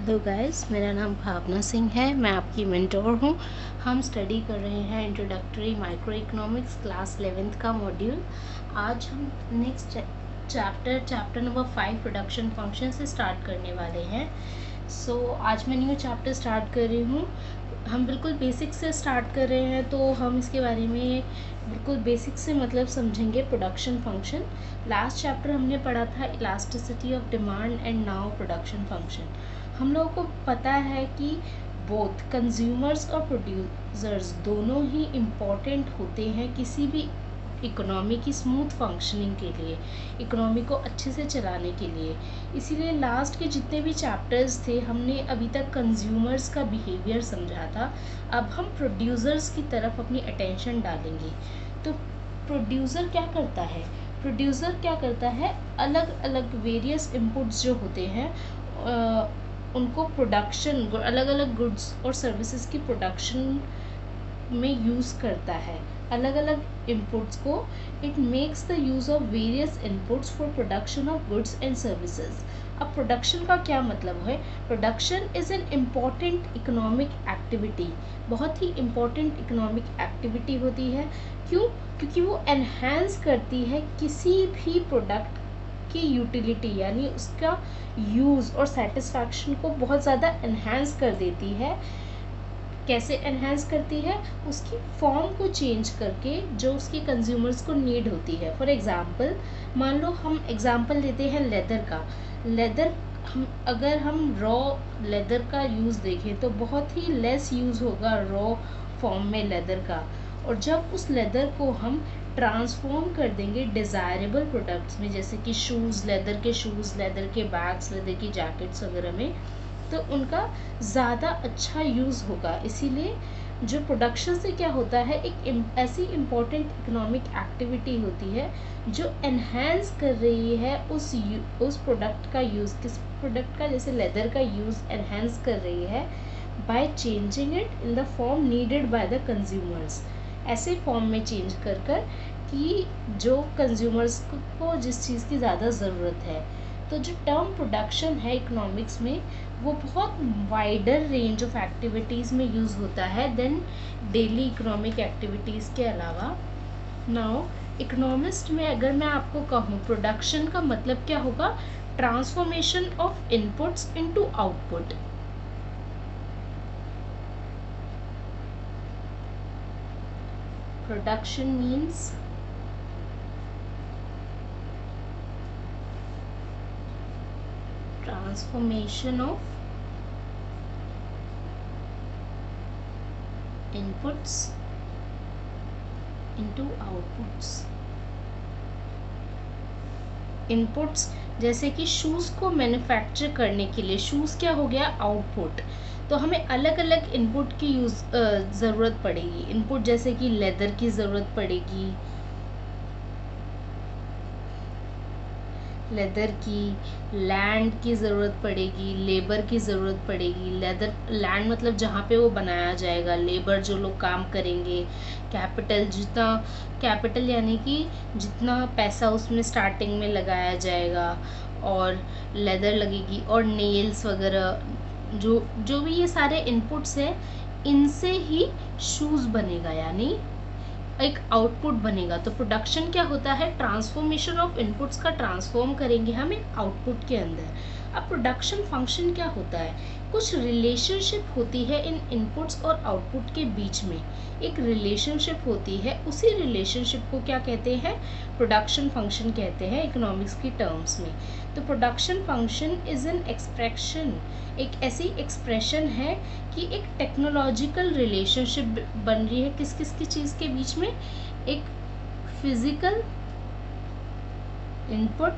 Hello guys, मेरा नाम भावना सिंह है। मैं आपकी मेंटोर हूँ। हम स्टडी कर रहे हैं introductory micro economics class 11th का मॉड्यूल। आज हम next chapter number 5 production function से स्टार्ट करने वाले हैं। आज मैं न्यू चैप्टर स्टार्ट कर रही हूँ। हम बिल्कुल बेसिक से स्टार्ट कर रहे हैं, तो हम इसके बारे में बिल्कुल बेसिक से मतलब समझेंगे प्रोडक्शन फंक्शन। लास्ट चैप्टर हमने पढ़ा था elasticity of demand and now production function. हम लोगों को पता है कि बोथ कंज्यूमर्स और प्रोड्यूसर्स दोनों ही इम्पॉर्टेंट होते हैं किसी भी इकोनॉमी की स्मूथ फंक्शनिंग के लिए, इकोनॉमी को अच्छे से चलाने के लिए। इसीलिए लास्ट के जितने भी चैप्टर्स थे हमने अभी तक कंज्यूमर्स का बिहेवियर समझा था। अब हम प्रोड्यूसर्स की तरफ अपनी अटेंशन डालेंगे। तो प्रोड्यूसर क्या करता है, अलग अलग वेरियस इनपुट्स जो होते हैं उनको प्रोडक्शन, अलग अलग गुड्स और सर्विसेज की प्रोडक्शन में यूज़ करता है। अलग अलग इनपुट्स को it makes the use of various inputs for production of goods and services. अब प्रोडक्शन का क्या मतलब है? Production is an important economic activity, बहुत ही इम्पॉर्टेंट इकोनॉमिक एक्टिविटी होती है। क्यों? क्योंकि वो एनहांस करती है किसी भी प्रोडक्ट की यूटिलिटी, यानी उसका यूज़ और सेटिस्फैक्शन को बहुत ज़्यादा एनहांस कर देती है। कैसे एनहांस करती है? उसकी फॉर्म को चेंज करके, जो उसके कंज्यूमर्स को नीड होती है। फॉर एग्जांपल, मान लो हम एग्जांपल लेते हैं लेदर का। अगर हम रॉ लेदर का यूज़ देखें तो बहुत ही लेस यूज़ होगा रॉ फॉर्म में लेदर का। और जब उस लेदर को हम ट्रांसफॉर्म कर देंगे डिज़ायरेबल प्रोडक्ट्स में, जैसे कि शूज़, लेदर के शूज़, लेदर के बैग्स, लेदर की जैकेट्स वगैरह में, तो उनका ज़्यादा अच्छा यूज़ होगा। इसीलिए जो प्रोडक्शन से क्या होता है, एक ऐसी इम्पॉर्टेंट इकोनॉमिक एक्टिविटी होती है जो एनहांस कर रही है उस प्रोडक्ट का यूज़, किस प्रोडक्ट का, जैसे लेदर का यूज़ एनहांस कर रही है by changing it in the form needed by the consumers. ऐसे फॉर्म में चेंज कर कि जो कंज्यूमर्स को जिस चीज़ की ज़्यादा ज़रूरत है। तो जो टर्म प्रोडक्शन है इकोनॉमिक्स में, वो बहुत वाइडर रेंज ऑफ एक्टिविटीज़ में यूज़ होता है देन डेली इकोनॉमिक एक्टिविटीज़ के अलावा। नाउ इकोनॉमिस्ट में अगर मैं आपको कहूँ प्रोडक्शन का मतलब क्या होगा, transformation of inputs into output. Production means transformation of inputs into outputs। Inputs जैसे कि शूज़ को मैन्युफैक्चर करने के लिए, शूज़ क्या हो गया, आउटपुट। तो हमें अलग अलग इनपुट की ज़रूरत पड़ेगी। इनपुट जैसे कि लेदर की ज़रूरत पड़ेगी, लेदर की, लैंड की ज़रूरत पड़ेगी, लेबर की ज़रूरत पड़ेगी। लैंड मतलब जहाँ पे वो बनाया जाएगा, लेबर जो लोग काम करेंगे, कैपिटल यानी कि जितना पैसा उसमें स्टार्टिंग में लगाया जाएगा, और लेदर लगेगी, और नेल्स वगैरह, जो भी ये सारे इनपुट्स हैं, इनसे ही शूज़ बनेगा, यानी एक आउटपुट बनेगा। तो प्रोडक्शन क्या होता है, ट्रांसफॉर्मेशन ऑफ इनपुट्स का ट्रांसफॉर्म करेंगे हम एक आउटपुट के अंदर। अब प्रोडक्शन फंक्शन क्या होता है, कुछ रिलेशनशिप होती है इन इनपुट्स और आउटपुट के बीच में, एक रिलेशनशिप होती है। उसी रिलेशनशिप को क्या कहते हैं, प्रोडक्शन फंक्शन कहते हैं इकोनॉमिक्स की टर्म्स में। तो production function is an expression, एक ऐसी एक्सप्रेशन है कि एक टेक्नोलॉजिकल रिलेशनशिप बन रही है किस किस की चीज़ के बीच में, एक physical input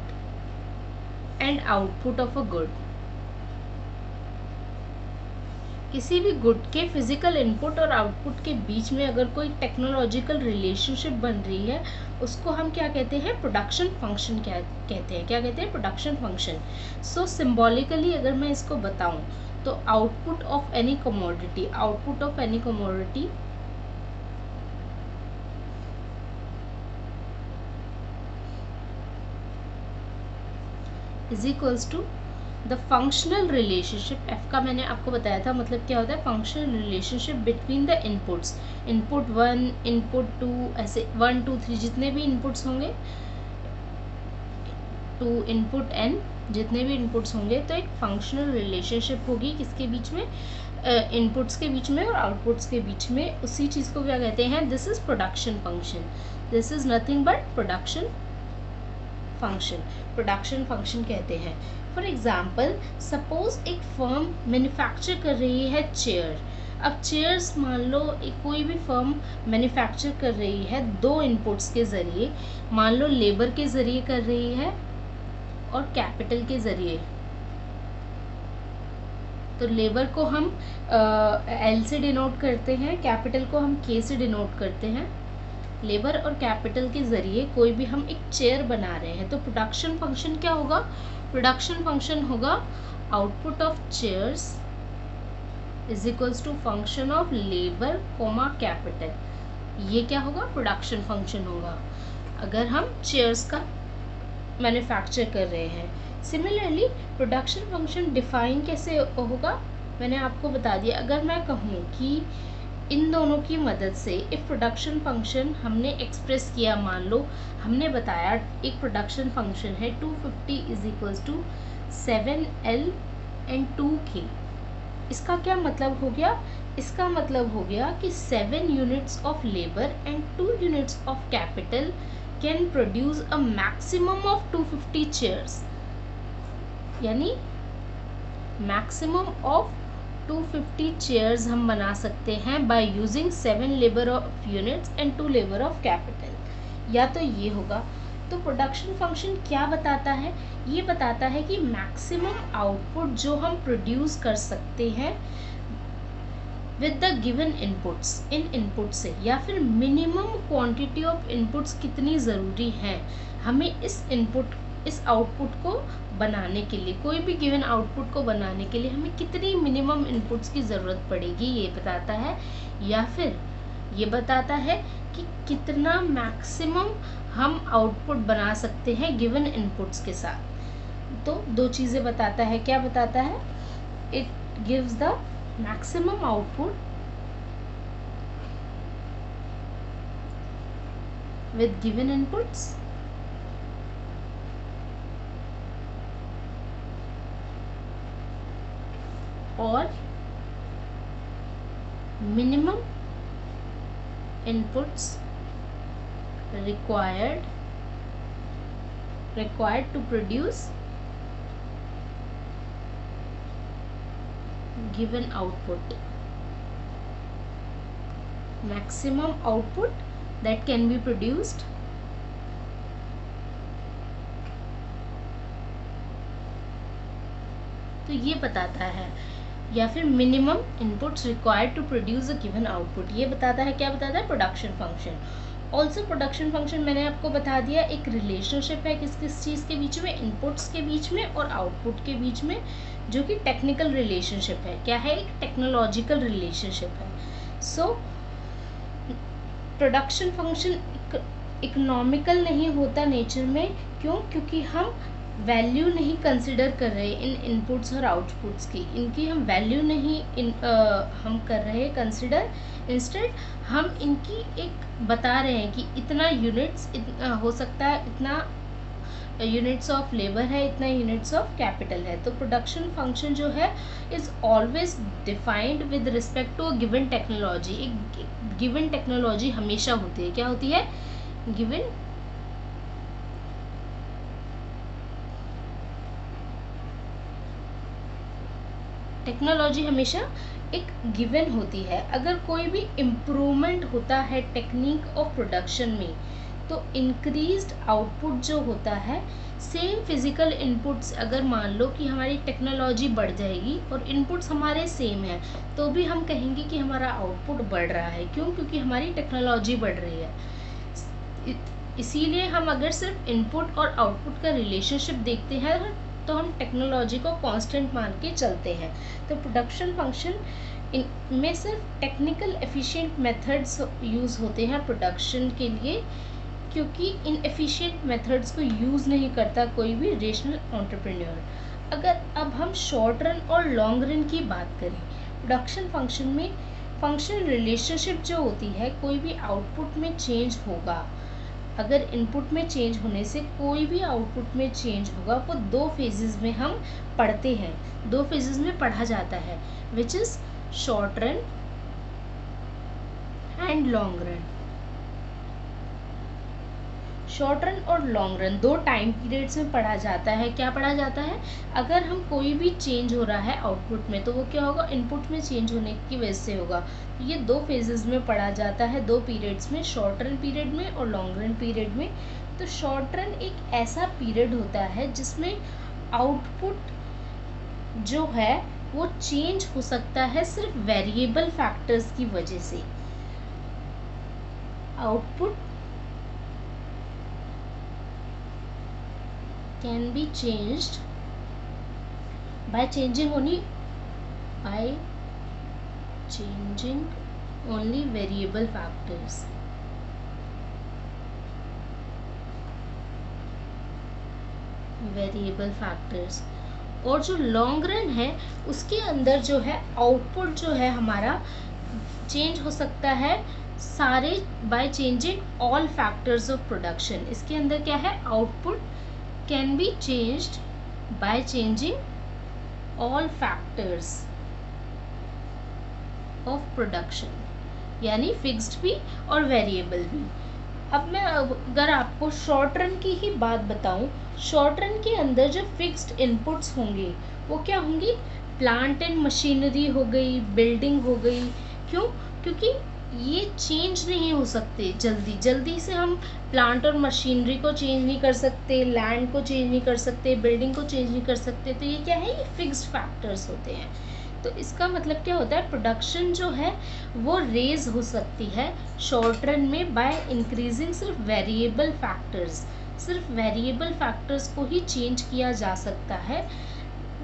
and output of a good. किसी भी गुड के फिजिकल इनपुट और आउटपुट के बीच में अगर कोई टेक्नोलॉजिकल रिलेशनशिप बन रही है, उसको हम क्या कहते हैं, प्रोडक्शन फंक्शन क्या कहते हैं, प्रोडक्शन फंक्शन। सो सिम्बॉलिकली अगर मैं इसको बताऊं तो output of any commodity is equals to the functional relationship, F का मैंने आपको बताया था मतलब क्या होता है, functional relationship between the inputs, input 1, input 2, ऐसे 1 2 3 जितने भी इनपुट्स होंगे, टू इनपुट n जितने भी इनपुट्स होंगे, तो एक फंक्शनल रिलेशनशिप होगी किसके बीच में, इनपुट्स के बीच में और आउटपुट्स के बीच में। उसी चीज़ को क्या कहते हैं, this is production function, this is nothing but production function, production function कहते हैं। फॉर एग्जाम्पल, सपोज एक फर्म मैन्युफैक्चर कर रही है चेयर। अब चेयर्स मान लो कोई भी फर्म मैन्युफैक्चर कर रही है दो इनपुट्स के ज़रिए, मान लो लेबर के ज़रिए कर रही है और कैपिटल के ज़रिए। तो लेबर को हम एल से डिनोट करते हैं, कैपिटल को हम के से डिनोट करते हैं। लेबर और कैपिटल के ज़रिए कोई भी हम एक चेयर बना रहे हैं, तो प्रोडक्शन फंक्शन क्या होगा, प्रोडक्शन फंक्शन होगा output of chairs is equals to function of labour comma capital. ये क्या होगा, प्रोडक्शन फंक्शन होगा अगर हम चेयर्स का मैन्युफैक्चर कर रहे हैं। सिमिलरली प्रोडक्शन फंक्शन डिफाइन कैसे होगा, मैंने आपको बता दिया। अगर मैं कहूँ कि इन दोनों की मदद से एक प्रोडक्शन फंक्शन हमने एक्सप्रेस किया, मान लो हमने बताया एक प्रोडक्शन फंक्शन है 250 is equals to 7L and 2K। इसका क्या मतलब हो गया, इसका मतलब हो गया कि 7 units of labour and 2 units of capital can produce a maximum of 250 chairs, यानी मैक्सिमम ऑफ 250 चेयर्स हम बना सकते हैं by using 7 labour of units and 2 labour of capital. या तो ये होगा, तो प्रोडक्शन फंक्शन क्या बताता है, ये बताता है कि मैक्सिमम आउटपुट जो हम प्रोड्यूस कर सकते हैं with the given inputs, in input से, या फिर मिनिमम क्वांटिटी ऑफ इनपुट्स कितनी ज़रूरी है हमें इस आउटपुट को बनाने के लिए, कोई भी गिवन आउटपुट को बनाने के लिए हमें कितनी मिनिमम इनपुट्स की ज़रूरत पड़ेगी, ये बताता है। या फिर ये बताता है कि कितना मैक्सिमम हम आउटपुट बना सकते हैं गिवन इनपुट्स के साथ। तो दो चीज़ें बताता है, क्या बताता है, it gives the maximum output with given inputs और minimum inputs required to produce given output, maximum output that can be produced तो ये बताता है। या फिर minimum inputs required to produce a given output, ये बताता है, क्या बताता है, production function. Also production function मैंने आपको बता दिया एक रिलेशनशिप है किस किस चीज़ के बीच में, इनपुट्स के बीच में और आउटपुट के बीच में, जो कि टेक्निकल रिलेशनशिप है। क्या है, एक टेक्नोलॉजिकल रिलेशनशिप है। सो प्रोडक्शन फंक्शन इकोनॉमिकल नहीं होता नेचर में, क्यों, क्योंकि हम वैल्यू नहीं कंसिडर कर रहे इन इनपुट्स और आउटपुट्स की, इनकी हम वैल्यू नहीं हम कर रहे कंसिडर, इंस्टेड हम इनकी एक बता रहे हैं कि इतना यूनिट्स हो सकता है, इतना यूनिट्स ऑफ लेबर है, इतना यूनिट्स ऑफ कैपिटल है। तो प्रोडक्शन फंक्शन जो है is always defined with respect to a given technology. एक गिवन टेक्नोलॉजी हमेशा होती है, क्या होती है, गिवन टेक्नोलॉजी हमेशा एक गिवन होती है। अगर कोई भी इम्प्रूवमेंट होता है टेक्निक ऑफ प्रोडक्शन में, तो इंक्रीज्ड आउटपुट जो होता है, सेम फिजिकल इनपुट्स, अगर मान लो कि हमारी टेक्नोलॉजी बढ़ जाएगी और इनपुट्स हमारे सेम हैं, तो भी हम कहेंगे कि हमारा आउटपुट बढ़ रहा है। क्यों, क्योंकि हमारी टेक्नोलॉजी बढ़ रही है। इसीलिए हम अगर सिर्फ इनपुट और आउटपुट का रिलेशनशिप देखते हैं तो हम टेक्नोलॉजी को कांस्टेंट मान के चलते हैं। तो प्रोडक्शन फंक्शन में सिर्फ टेक्निकल एफिशिएंट मेथड्स यूज़ होते हैं प्रोडक्शन के लिए, क्योंकि इनएफिशिएंट मेथड्स को यूज़ नहीं करता कोई भी रेशनल एंटरप्रेन्योर। अगर अब हम शॉर्ट रन और लॉन्ग रन की बात करें, प्रोडक्शन फंक्शन में फंक्शनल रिलेशनशिप जो होती है, कोई भी आउटपुट में चेंज होगा, अगर इनपुट में चेंज होने से कोई भी आउटपुट में चेंज होगा, वो दो फेजेस में हम पढ़ते हैं, दो फेजेस में पढ़ा जाता है, which is short run and long run. Short run और लॉन्ग रन दो टाइम पीरियड्स में पढ़ा जाता है। क्या पढ़ा जाता है? अगर हम कोई भी चेंज हो रहा है आउटपुट में, तो वो क्या होगा, इनपुट में चेंज होने की वजह से होगा। तो ये दो फेजेस में पढ़ा जाता है, दो पीरियड्स में, शॉर्ट रन पीरियड में और लॉन्ग रन पीरियड में। तो शॉर्ट रन एक ऐसा पीरियड होता है जिसमें आउटपुट जो है वो चेंज हो सकता है सिर्फ वेरिएबल फैक्टर्स की वजह से। Output can be changed by changing only variable factors. Variable factors. और जो लॉन्ग रन है उसके अंदर जो है आउटपुट जो है हमारा चेंज हो सकता है सारे by changing all factors of production. इसके अंदर क्या है, output can be changed by changing all factors of production, यानी फिक्स्ड भी और वेरिएबल भी। अब मैं अगर आपको शॉर्ट रन की ही बात बताऊं, शॉर्ट रन के अंदर जो फिक्स्ड इनपुट्स होंगे वो क्या होंगी, प्लांट एंड मशीनरी हो गई, बिल्डिंग हो गई। क्यों? क्योंकि ये चेंज नहीं हो सकते जल्दी से। हम प्लांट और मशीनरी को चेंज नहीं कर सकते, लैंड को चेंज नहीं कर सकते, बिल्डिंग को चेंज नहीं कर सकते। तो ये क्या है, ये फिक्स्ड फैक्टर्स होते हैं। तो इसका मतलब क्या होता है, प्रोडक्शन जो है वो रेज हो सकती है शॉर्ट रन में बाय इंक्रीजिंग सिर्फ वेरिएबल फैक्टर्स। सिर्फ वेरिएबल फैक्टर्स को ही चेंज किया जा सकता है।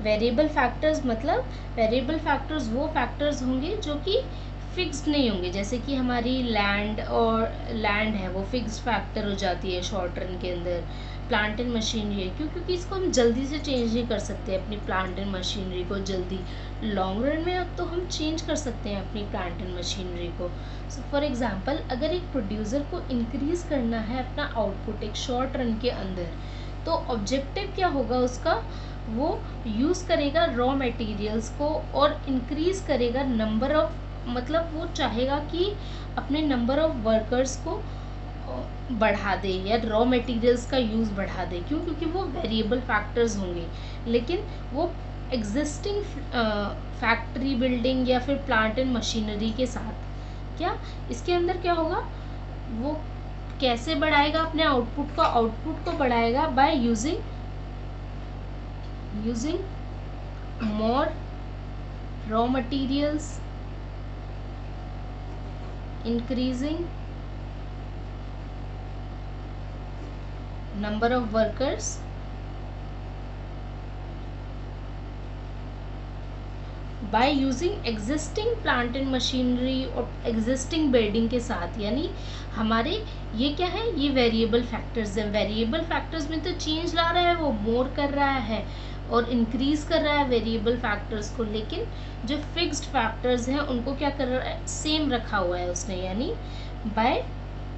वेरिएबल फैक्टर्स मतलब वेरिएबल फैक्टर्स वो फैक्टर्स होंगे जो कि फिक्स्ड नहीं होंगे, जैसे कि हमारी लैंड है वो फिक्स्ड फैक्टर हो जाती है शॉर्ट रन के अंदर। प्लांट एंड मशीनरी है, क्यों? क्योंकि इसको हम जल्दी से चेंज नहीं कर सकते अपनी प्लांट एंड मशीनरी को जल्दी। लॉन्ग रन में अब तो हम चेंज कर सकते हैं अपनी प्लांट एंड मशीनरी को। सो फॉर एग्जांपल, अगर एक प्रोड्यूसर को इंक्रीज करना है अपना आउटपुट एक शॉर्ट रन के अंदर, तो ऑब्जेक्टिव क्या होगा उसका, वो यूज़ करेगा रॉ मटेरियल्स को और इंक्रीज करेगा नंबर ऑफ, मतलब वो चाहेगा कि अपने नंबर ऑफ वर्कर्स को बढ़ा दे या रॉ मटेरियल्स का यूज़ बढ़ा दे। क्यों? क्योंकि वो वेरिएबल फैक्टर्स होंगे, लेकिन वो एग्जिस्टिंग फैक्ट्री, बिल्डिंग या फिर प्लांट एंड मशीनरी के साथ क्या इसके अंदर क्या होगा, वो कैसे बढ़ाएगा अपने आउटपुट को बढ़ाएगा by using more raw materials, increasing number of workers, by using existing plant and machinery और existing building के साथ। यानी हमारे ये क्या है, ये वेरिएबल फैक्टर्स हैं। वेरिएबल फैक्टर्स में तो चेंज ला रहा है, वो मोर कर रहा है और इंक्रीज कर रहा है वेरिएबल फैक्टर्स को, लेकिन जो फिक्स्ड फैक्टर्स हैं उनको क्या कर रहा है, सेम रखा हुआ है उसने। यानी by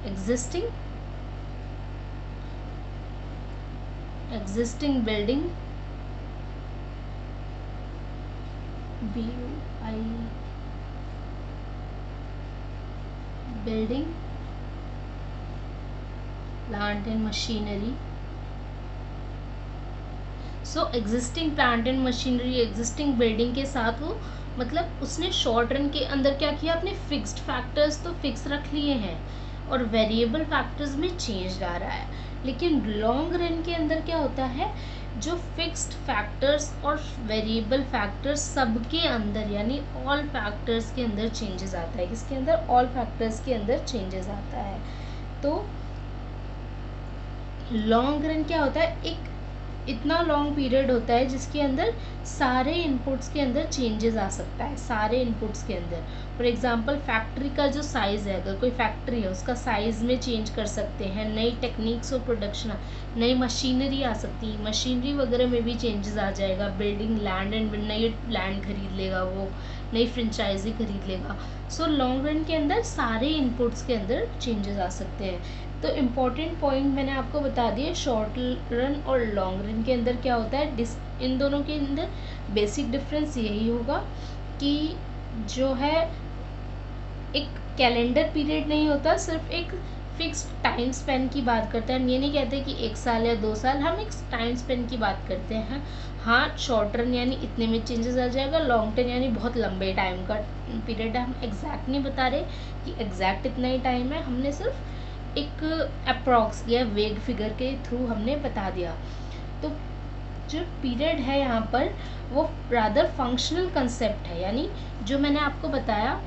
existing building, building, plant and machinery. So existing plant and machinery, existing building के साथ वो मतलब उसने शॉर्ट रन के अंदर क्या किया, अपने फिक्स्ड फैक्टर्स तो फिक्स रख लिए हैं और वेरिएबल फैक्टर्स में चेंज ला रहा है। लेकिन लॉन्ग रन के अंदर क्या होता है, जो फिक्स्ड फैक्टर्स और वेरिएबल फैक्टर्स सबके अंदर यानी ऑल फैक्टर्स के अंदर चेंजेस आता है। किसके अंदर? ऑल फैक्टर्स के अंदर चेंजेस आता है। तो लॉन्ग रन क्या होता है, एक इतना लॉन्ग पीरियड होता है जिसके अंदर सारे इनपुट्स के अंदर चेंजेस आ सकता है, सारे इनपुट्स के अंदर। फॉर एग्जांपल फैक्ट्री का जो साइज़ है, अगर कोई फैक्ट्री है उसका साइज़ में चेंज कर सकते हैं, नई टेक्निक्स ऑफ प्रोडक्शन, नई मशीनरी आ सकती है, मशीनरी वगैरह में भी चेंजेस आ जाएगा, बिल्डिंग लैंड एंड नई लैंड खरीद लेगा, वो नई फ्रेंचाइजी खरीद लेगा। सो लॉन्ग रन के अंदर सारे इनपुट्स के अंदर चेंजेस आ सकते हैं। तो इम्पॉर्टेंट पॉइंट मैंने आपको बता दिए, शॉर्ट रन और लॉन्ग रन के अंदर क्या होता है, इन दोनों के अंदर बेसिक डिफरेंस यही होगा कि जो है एक कैलेंडर पीरियड नहीं होता, सिर्फ एक फिक्स्ड टाइम स्पेन की बात करते हैं। हम ये नहीं कहते कि 1 साल या 2 साल, हम एक टाइम स्पेन की बात करते हैं। हाँ, शॉर्ट रन यानी इतने में चेंजेस आ जाएगा, लॉन्ग रन यानी बहुत लंबे टाइम का पीरियड है। हम एग्जैक्ट नहीं बता रहे कि एग्जैक्ट इतना ही टाइम है, हमने सिर्फ एक अप्रॉक्स या वेग फिगर के थ्रू हमने बता दिया। तो जो पीरियड है यहाँ पर वो रादर फंक्शनल कंसेप्ट है, यानी जो मैंने आपको बताया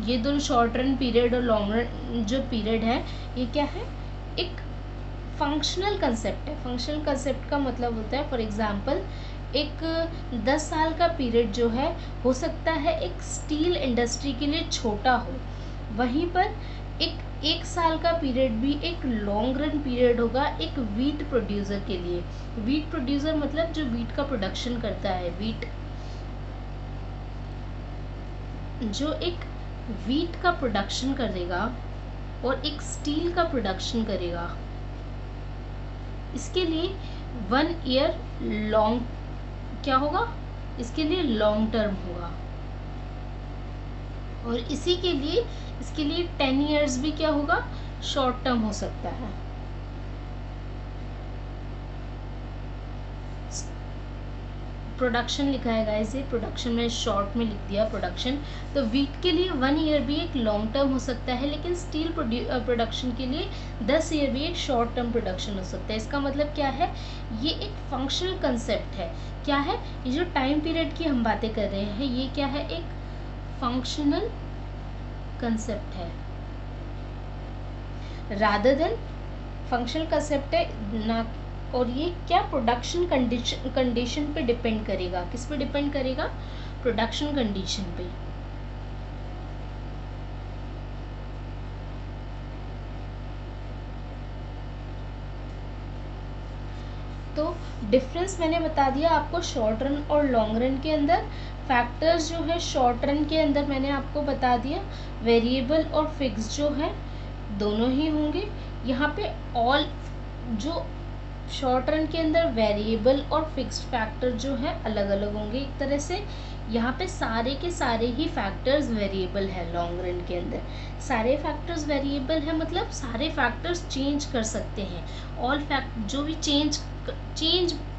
ये दोनों शॉर्ट रन पीरियड और लॉन्ग रन जो पीरियड है, ये क्या है, एक फंक्शनल कंसेप्ट है। फंक्शनल कंसेप्ट का मतलब होता है, फॉर एग्जांपल एक 10 साल का पीरियड जो है हो सकता है एक स्टील इंडस्ट्री के लिए छोटा हो, वहीं पर एक साल का पीरियड भी एक लॉन्ग रन पीरियड होगा एक वीट प्रोड्यूसर के लिए। वीट प्रोड्यूसर मतलब जो वीट का प्रोडक्शन करता है, वीट जो एक वीट का प्रोडक्शन करेगा और एक स्टील का प्रोडक्शन करेगा, इसके लिए 1 ईयर लॉन्ग क्या होगा, इसके लिए लॉन्ग टर्म होगा, और इसके लिए 10 ईयर्स भी क्या होगा, शॉर्ट टर्म हो सकता है। प्रोडक्शन लिखा है गाइस, ये प्रोडक्शन में शॉर्ट में लिख दिया प्रोडक्शन। तो वीट के लिए 1 ईयर भी एक लॉन्ग टर्म हो सकता है, लेकिन स्टील प्रोडक्शन के लिए 10 ईयर भी एक शॉर्ट टर्म प्रोडक्शन हो सकता है। इसका मतलब क्या है, ये एक फंक्शनल कंसेप्ट है। क्या है, ये जो टाइम पीरियड की हम बातें कर रहे हैं, ये क्या है, एक फंक्शनल कंसेप्ट है, रादर देन फंक्शनल कंसेप्ट है ना। और ये क्या प्रोडक्शन कंडीशन पे डिपेंड करेगा, किस पे डिपेंड करेगा, प्रोडक्शन कंडीशन पे। तो डिफरेंस मैंने बता दिया आपको शॉर्ट रन और लॉन्ग रन के अंदर। फैक्टर्स जो है शॉर्ट रन के अंदर मैंने आपको बता दिया, वेरिएबल और फिक्स जो है दोनों ही होंगे। यहाँ पे ऑल जो शॉर्ट रन के अंदर वेरिएबल और फिक्स्ड फैक्टर जो है अलग अलग होंगे एक तरह से। यहाँ पे सारे के सारे ही फैक्टर्स वेरिएबल है, लॉन्ग रन के अंदर सारे फैक्टर्स वेरिएबल है, मतलब सारे फैक्टर्स चेंज कर सकते हैं। ऑल फैक्ट जो भी चेंज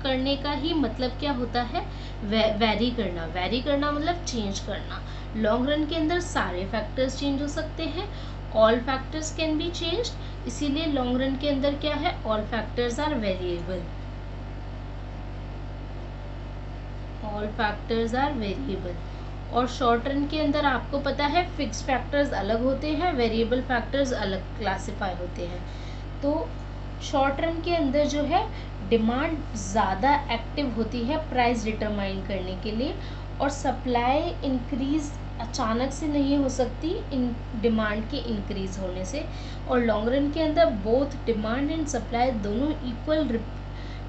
करने का ही मतलब क्या होता है, वेरी करना मतलब चेंज करना। लॉन्ग रन के अंदर सारे फैक्टर्स चेंज हो सकते हैं, all factors can be changed, इसीलिए लॉन्ग रन के अंदर क्या है, all factors are variable, all factors are variable. और शॉर्ट रन के अंदर आपको पता है फिक्स फैक्टर्स अलग होते हैं, वेरिएबल फैक्टर्स अलग क्लासिफाई होते हैं। तो शॉर्ट रन के अंदर जो है डिमांड ज़्यादा एक्टिव होती है प्राइस डिटरमाइन करने के लिए, और सप्लाई इंक्रीज अचानक से नहीं हो सकती इन डिमांड के इंक्रीज होने से। और लॉन्ग रन के अंदर बोथ डिमांड एंड सप्लाई दोनों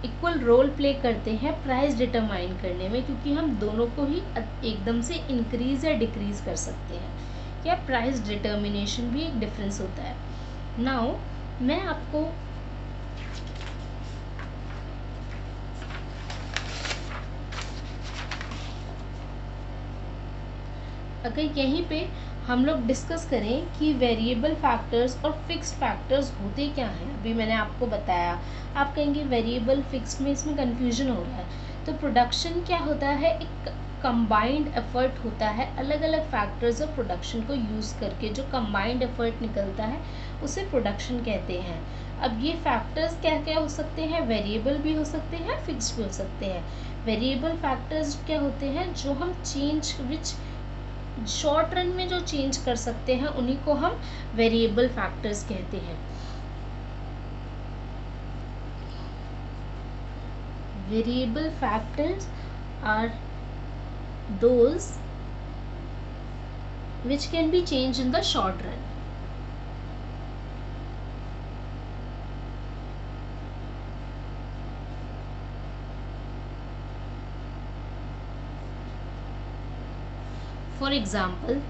इक्वल रोल प्ले करते हैं प्राइस डिटरमाइन करने में, क्योंकि हम दोनों को ही एकदम से इंक्रीज या डिक्रीज कर सकते हैं। या प्राइस डिटर्मिनेशन भी एक डिफरेंस होता है। नाउ मैं आपको अगर यहीं पे हम लोग डिस्कस करें कि वेरिएबल फैक्टर्स और फिक्स्ड फैक्टर्स होते क्या हैं, अभी मैंने आपको बताया, आप कहेंगे वेरिएबल फिक्स्ड में इसमें कन्फ्यूजन हो रहा है। तो प्रोडक्शन क्या होता है, एक कंबाइंड एफर्ट होता है, अलग अलग फैक्टर्स ऑफ प्रोडक्शन को यूज़ करके जो कंबाइंड एफर्ट निकलता है उसे प्रोडक्शन कहते हैं। अब ये फैक्टर्स क्या क्या हो सकते हैं, वेरिएबल भी हो सकते हैं, फिक्स्ड भी हो सकते हैं। वेरिएबल फैक्टर्स क्या होते हैं, जो हम शॉर्ट रन में जो चेंज कर सकते हैं उन्हीं को हम वेरिएबल फैक्टर्स कहते हैं। Variable factors are those which can be changed in the short run. For example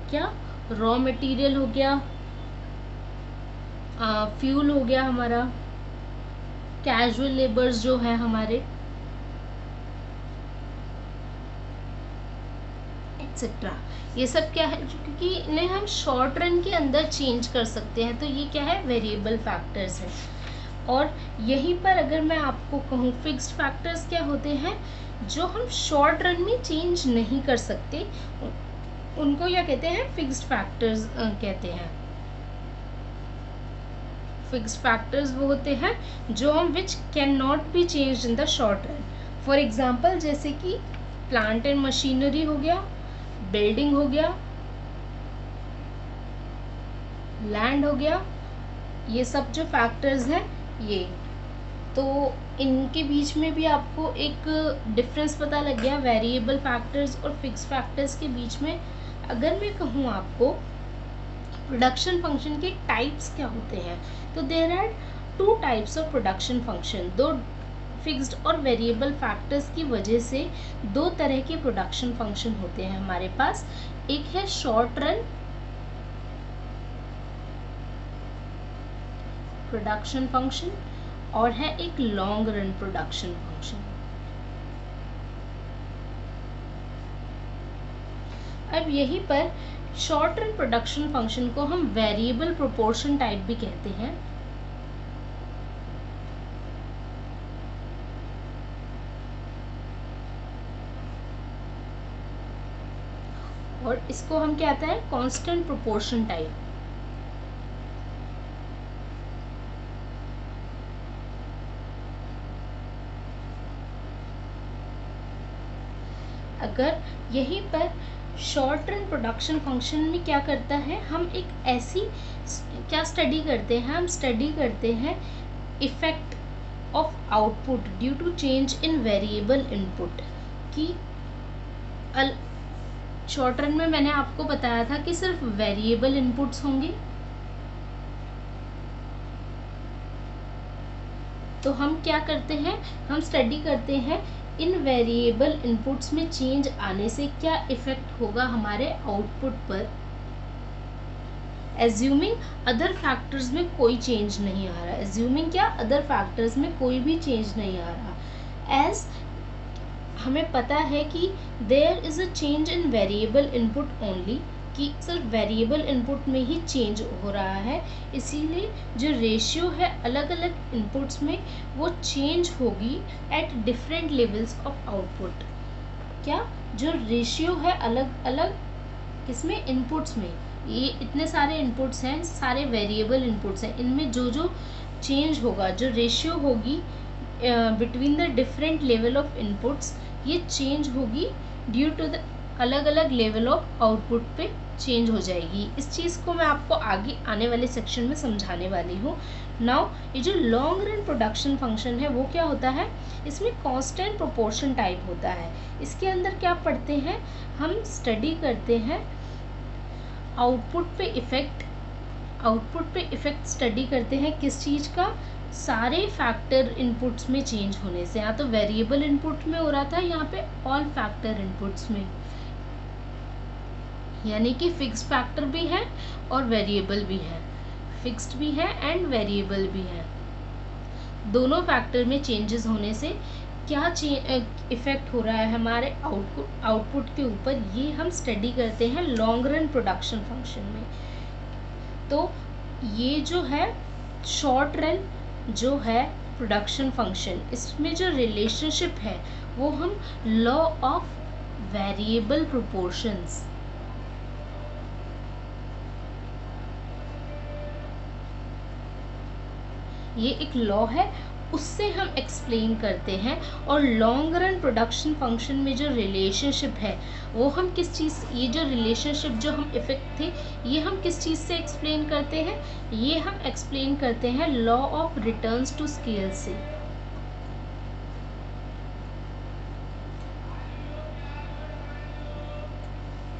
क्या रॉ मटेरियल हो गया, फ्यूल हो गया हमारा, कैजुअल लेबर्स जो है हमारे, एक्सेट्रा, ये सब क्या है क्योंकि इन्हें हम शॉर्ट रन के अंदर चेंज कर सकते हैं, तो ये क्या है, वेरिएबल फैक्टर्स है। और यहीं पर अगर मैं आपको कहूँ फिक्स्ड फैक्टर्स क्या होते हैं, जो हम शॉर्ट रन में चेंज नहीं कर सकते, उनको क्या कहते हैं, फिक्स्ड फैक्टर्स कहते हैं। फिक्स्ड फैक्टर्स वो होते हैं जो हम which can not be change in the short run. For example जैसे कि प्लांट एंड मशीनरी हो गया, बिल्डिंग हो गया, लैंड हो गया, ये सब जो फैक्टर्स हैं ये, तो इनके बीच में भी आपको एक डिफरेंस पता लग गया वेरिएबल फैक्टर्स और फिक्स्ड फैक्टर्स के बीच में। अगर मैं कहूँ आपको प्रोडक्शन फंक्शन के टाइप्स क्या होते हैं, तो there are 2 types of production function. दो फिक्स्ड और वेरिएबल फैक्टर्स की वजह से 2 तरह के प्रोडक्शन फंक्शन होते हैं हमारे पास। एक है शॉर्ट रन प्रोडक्शन फंक्शन और है एक लॉन्ग रन प्रोडक्शन फंक्शन। अब यहीं पर शॉर्ट रन प्रोडक्शन फंक्शन को हम वेरिएबल प्रोपोर्शन टाइप भी कहते हैं। और इसको हम कहते हैं कांस्टेंट प्रोपोर्शन टाइप। अगर यहीं पर शॉर्ट रन प्रोडक्शन फंक्शन में क्या करता है, हम एक ऐसी क्या स्टडी करते हैं, हम स्टडी करते हैं effect of output due to change in variable input की। शॉर्ट रन में मैंने आपको बताया था कि सिर्फ वेरिएबल इनपुट्स होंगे, तो हम क्या करते हैं, हम स्टडी करते हैं इन वेरिएबल इनपुट्स में चेंज आने से क्या इफेक्ट होगा हमारे आउटपुट पर, एज्यूमिंग अदर फैक्टर्स में कोई चेंज नहीं आ रहा। एज्यूमिंग क्या, अदर फैक्टर्स में कोई भी चेंज नहीं आ रहा। एज हमें पता है कि there is a change in variable input only, कि सिर्फ वेरिएबल इनपुट में ही चेंज हो रहा है, इसीलिए जो रेशियो है अलग अलग इनपुट्स में वो चेंज होगी at different levels of output. क्या, जो रेशियो है अलग अलग किसमें, इनपुट्स में, ये इतने सारे इनपुट्स हैं, सारे वेरिएबल इनपुट्स हैं, इनमें जो जो चेंज होगा, जो रेशियो होगी between the different level of inputs, ये चेंज होगी ड्यू टू द अलग अलग लेवल ऑफ आउटपुट पे चेंज हो जाएगी। इस चीज़ को मैं आपको आगे आने वाले सेक्शन में समझाने वाली हूँ। नाउ ये जो लॉन्ग रन प्रोडक्शन फंक्शन है वो क्या होता है, इसमें कांस्टेंट प्रोपोर्शन टाइप होता है। इसके अंदर क्या पढ़ते हैं, हम स्टडी करते हैं आउटपुट पे इफेक्ट स्टडी करते हैं किस चीज़ का, सारे फैक्टर इनपुट्स में चेंज होने से। यहाँ तो वेरिएबल इनपुट में हो रहा था, यहाँ पे ऑल फैक्टर इनपुट्स में, यानी कि फिक्स्ड फैक्टर भी है और वेरिएबल भी है, फिक्स्ड भी है एंड वेरिएबल भी है। दोनों फैक्टर में चेंजेस होने से क्या इफेक्ट हो रहा है हमारे आउटपुट के ऊपर, ये हम स्टडी करते हैं लॉन्ग रन प्रोडक्शन फंक्शन में। तो ये जो है शॉर्ट रन जो है प्रोडक्शन फंक्शन, इसमें जो रिलेशनशिप है वो हम लॉ ऑफ वेरिएबल प्रोपोर्शंस, ये एक लॉ है, उससे हम एक्सप्लेन करते हैं। और लॉन्ग रन प्रोडक्शन फंक्शन में जो रिलेशनशिप है वो हम किस चीज़, ये जो रिलेशनशिप जो हम इफेक्ट थे ये हम किस चीज़ से एक्सप्लेन करते हैं, ये हम एक्सप्लेन करते हैं law of returns to scale से।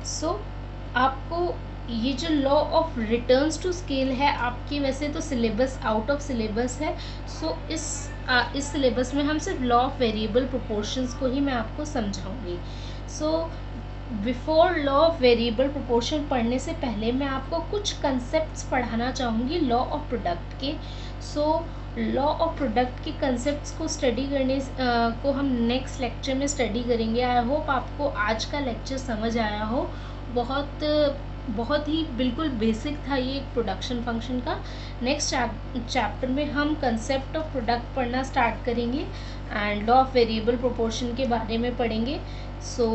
सो आपको ये जो law of returns to scale है आपके, वैसे तो सिलेबस आउट ऑफ सिलेबस है, सो इस सिलेबस में हम सिर्फ लॉ ऑफ वेरिएबल प्रोपोर्शंस को ही मैं आपको समझाऊंगी। So before law of variable proportion पढ़ने से पहले मैं आपको कुछ कंसेप्ट्स पढ़ाना चाहूँगी लॉ ऑफ प्रोडक्ट के। सो लॉ ऑफ प्रोडक्ट के कंसेप्ट्स को स्टडी करने को हम नेक्स्ट लेक्चर में स्टडी करेंगे। आई होप आपको आज का लेक्चर समझ आया हो। बहुत ही बिल्कुल बेसिक था ये एक प्रोडक्शन फंक्शन का। नेक्स्ट चैप्टर में हम कंसेप्ट ऑफ प्रोडक्ट पढ़ना स्टार्ट करेंगे and law of variable proportion के बारे में पढ़ेंगे। सो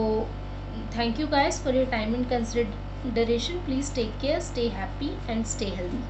thank you guys for your time and consideration. Please take care, stay happy and stay healthy.